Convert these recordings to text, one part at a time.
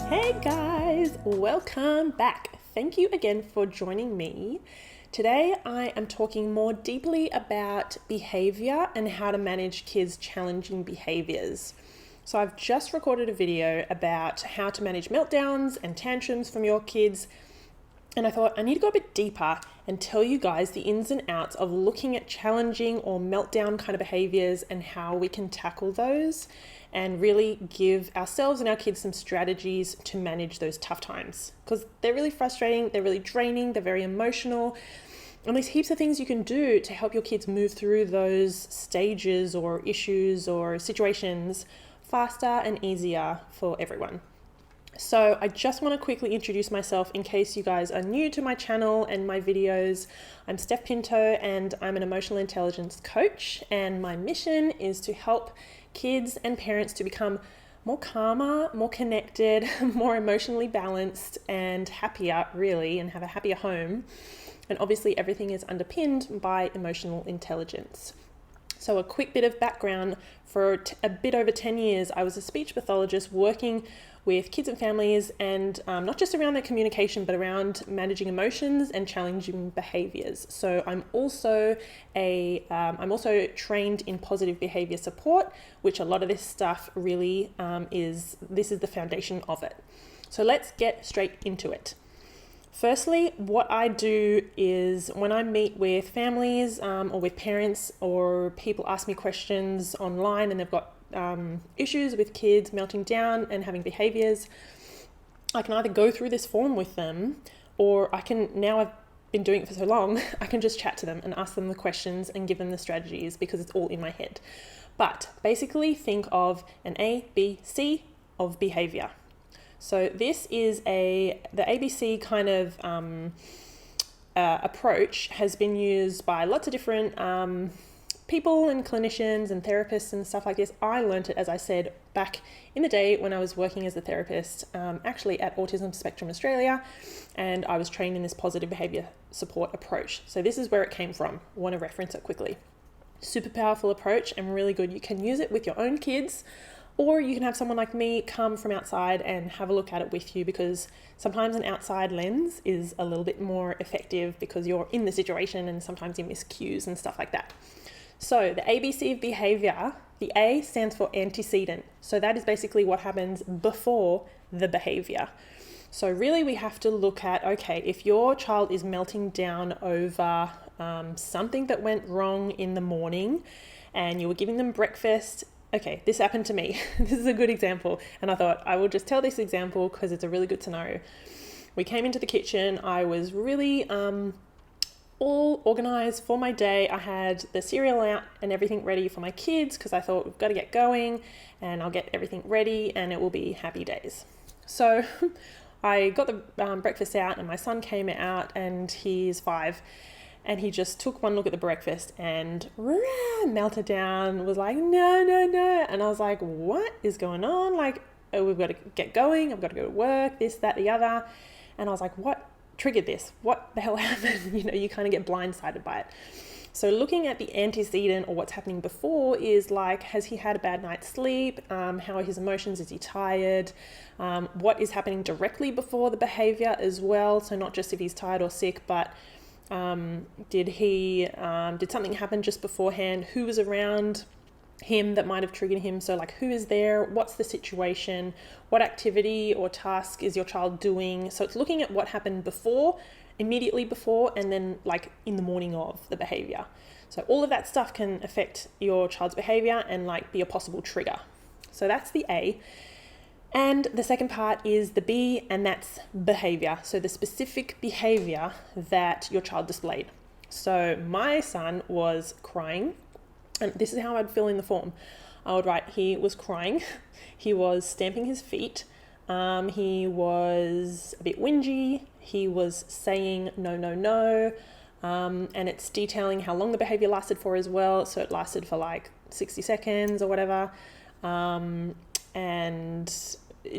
Hey guys, welcome back. Thank you again for joining me. Today I am talking more deeply about behavior and how to manage kids' challenging behaviors. So I've just recorded a video about how to manage meltdowns and tantrums from your kids, and I thought I need to go a bit deeper and tell you guys the ins and outs of looking at challenging or meltdown kind of behaviors and how we can tackle those and really give ourselves and our kids some strategies to manage those tough times, because they're really frustrating, they're really draining, they're very emotional, and there's heaps of things you can do to help your kids move through those stages or issues or situations faster and easier for everyone. So I just want to quickly introduce myself in case you guys are new to my channel and my videos. I'm Steph Pinto and I'm an emotional intelligence coach, and my mission is to help kids and parents to become more calmer, more connected, more emotionally balanced and happier really, and have a happier home. And obviously everything is underpinned by emotional intelligence. So a quick bit of background, for a bit over 10 years, I was a speech pathologist working with kids and families, and not just around their communication, but around managing emotions and challenging behaviors. So I'm also trained in positive behavior support, which a lot of this stuff really is the foundation of it. So let's get straight into it. Firstly, what I do is when I meet with families or with parents, or people ask me questions online and they've got issues with kids melting down and having behaviors, I can either go through this form with them, or I can, now I've been doing it for so long, I can just chat to them and ask them the questions and give them the strategies, because it's all in my head. But basically think of an ABC of behavior. So this is the ABC kind of approach has been used by lots of different people and clinicians and therapists and stuff like this. I learned it, as I said, back in the day when I was working as a therapist, actually at Autism Spectrum Australia, and I was trained in this positive behavior support approach. So this is where it came from. I want to reference it quickly. Super powerful approach and really good. You can use it with your own kids, or you can have someone like me come from outside and have a look at it with you, because sometimes an outside lens is a little bit more effective because you're in the situation and sometimes you miss cues and stuff like that. So the ABC of behavior, the A stands for antecedent. So that is basically what happens before the behavior. So really we have to look at, okay, if your child is melting down over something that went wrong in the morning and you were giving them breakfast. Okay, this happened to me. This is a good example. And I thought I will just tell this example because it's a really good scenario. We came into the kitchen. I was really all organized for my day. I had the cereal out and everything ready for my kids because I thought we've got to get going and I'll get everything ready and it will be happy days. So I got the breakfast out and my son came out, and he's 5. And he just took one look at the breakfast and melted down, was like, no. And I was like, what is going on? Like, oh, we've got to get going. I've got to go to work, this, that, the other. And I was like, what triggered this? What the hell happened? You kind of get blindsided by it. So looking at the antecedent, or what's happening before, is like, has he had a bad night's sleep? How are his emotions? Is he tired? What is happening directly before the behavior as well? So not just if he's tired or sick, but did something happen just beforehand? Who was around him that might have triggered him? So like, who is there? What's the situation? What activity or task is your child doing? So it's looking at what happened before, immediately before, and then like in the morning of the behavior. So all of that stuff can affect your child's behavior and like be a possible trigger. So that's the A. And the second part is the B, and that's behavior. So the specific behavior that your child displayed. So my son was crying, and this is how I'd fill in the form. I would write, he was crying, he was stamping his feet, he was a bit whingy, he was saying no, and it's detailing how long the behavior lasted for as well. So it lasted for like 60 seconds or whatever. And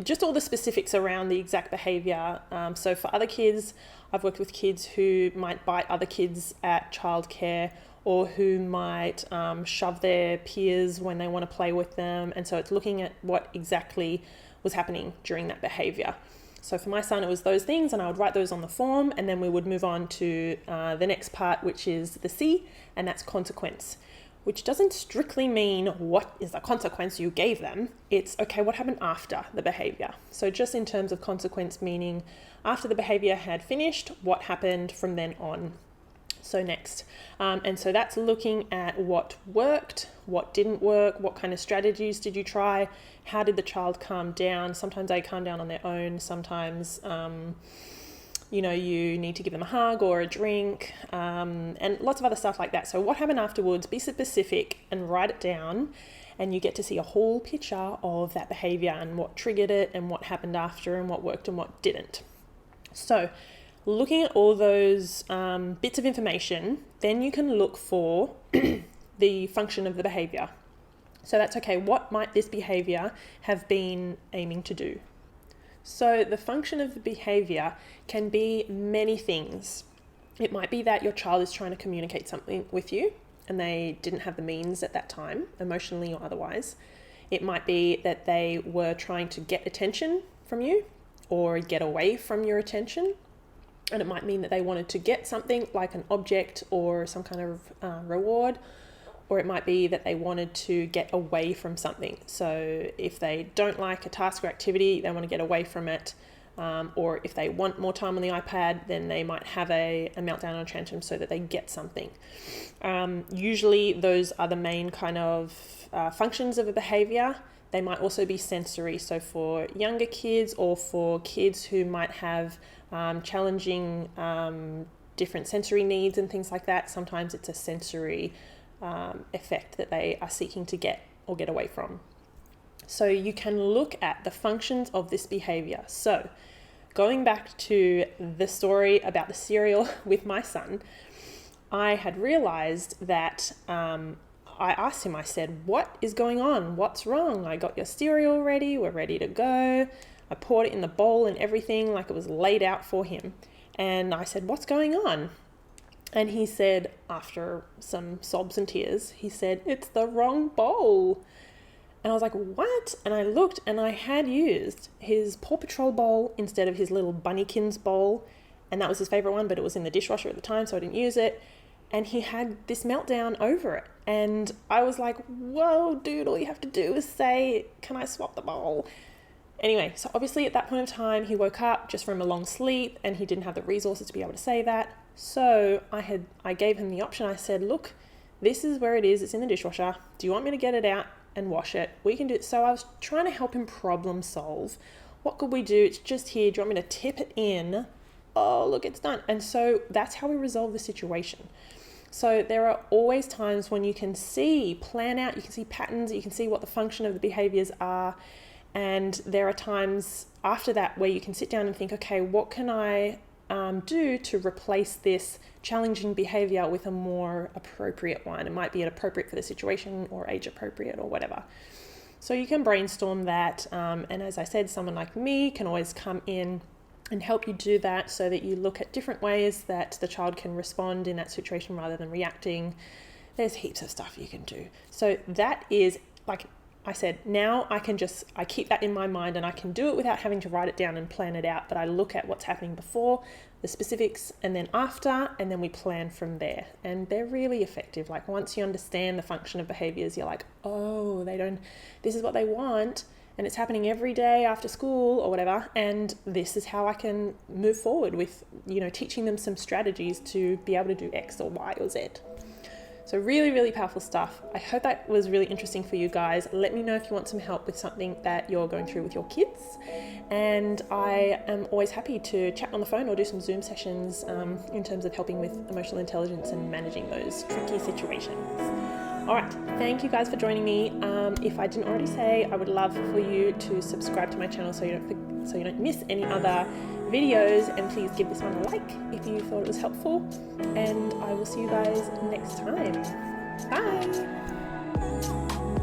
just all the specifics around the exact behavior. So for other kids, I've worked with kids who might bite other kids at childcare, or who might shove their peers when they want to play with them. And so it's looking at what exactly was happening during that behavior. So for my son, it was those things, and I would write those on the form, and then we would move on to the next part, which is the C, and that's consequence, which doesn't strictly mean what is the consequence you gave them. It's, okay, what happened after the behavior? So just in terms of consequence, meaning after the behavior had finished, what happened from then on? So next. And so that's looking at what worked, what didn't work, what kind of strategies did you try, how did the child calm down? Sometimes they calm down on their own, sometimes you need to give them a hug or a drink, and lots of other stuff like that. So what happened afterwards, be specific and write it down, and you get to see a whole picture of that behavior and what triggered it and what happened after and what worked and what didn't. So looking at all those bits of information, then you can look for the function of the behavior. So that's, okay, what might this behavior have been aiming to do? So the function of the behavior can be many things. It might be that your child is trying to communicate something with you and they didn't have the means at that time, emotionally or otherwise. It might be that they were trying to get attention from you or get away from your attention. And it might mean that they wanted to get something like an object or some kind of reward, or it might be that they wanted to get away from something. So if they don't like a task or activity, they want to get away from it. Or if they want more time on the iPad, then they might have a meltdown or tantrum so that they get something. Usually those are the main kind of functions of a behavior. They might also be sensory. So for younger kids or for kids who might have challenging different sensory needs and things like that, sometimes it's a sensory effect that they are seeking to get or get away from. So you can look at the functions of this behavior. So going back to the story about the cereal with my son, I had realized that I asked him, I said, what is going on? What's wrong? I got your cereal ready. We're ready to go. I poured it in the bowl and everything, like it was laid out for him. And I said, what's going on? And he said, after some sobs and tears, he said, it's the wrong bowl. And I was like, what? And I looked, and I had used his Paw Patrol bowl instead of his little Bunnykins bowl. And that was his favorite one, but it was in the dishwasher at the time, so I didn't use it. And he had this meltdown over it. And I was like, whoa, dude, all you have to do is say, can I swap the bowl? Anyway, so obviously at that point of time, he woke up just from a long sleep and he didn't have the resources to be able to say that. So I gave him the option. I said, look, this is where it is. It's in the dishwasher. Do you want me to get it out and wash it? We can do it. So I was trying to help him problem solve. What could we do? It's just here. Do you want me to tip it in? Oh, look, it's done. And so that's how we resolve the situation. So there are always times when you can plan out, you can see patterns, you can see what the function of the behaviors are. And there are times after that where you can sit down and think, okay, what can I do to replace this challenging behavior with a more appropriate one? It might be appropriate for the situation or age appropriate or whatever. So you can brainstorm that. And as I said, someone like me can always come in and help you do that so that you look at different ways that the child can respond in that situation rather than reacting. There's heaps of stuff you can do. So that is, like I said, now I keep that in my mind and I can do it without having to write it down and plan it out, but I look at what's happening before, the specifics, and then after, and then we plan from there. And they're really effective. Like once you understand the function of behaviors, you're like, oh, this is what they want, and it's happening every day after school or whatever, and this is how I can move forward with, teaching them some strategies to be able to do X or Y or Z. So really, really powerful stuff. I hope that was really interesting for you guys. Let me know if you want some help with something that you're going through with your kids. And I am always happy to chat on the phone or do some Zoom sessions in terms of helping with emotional intelligence and managing those tricky situations. All right, thank you guys for joining me. If I didn't already say, I would love for you to subscribe to my channel so you don't miss any other videos, and please give this one a like if you thought it was helpful, and I will see you guys next time. Bye.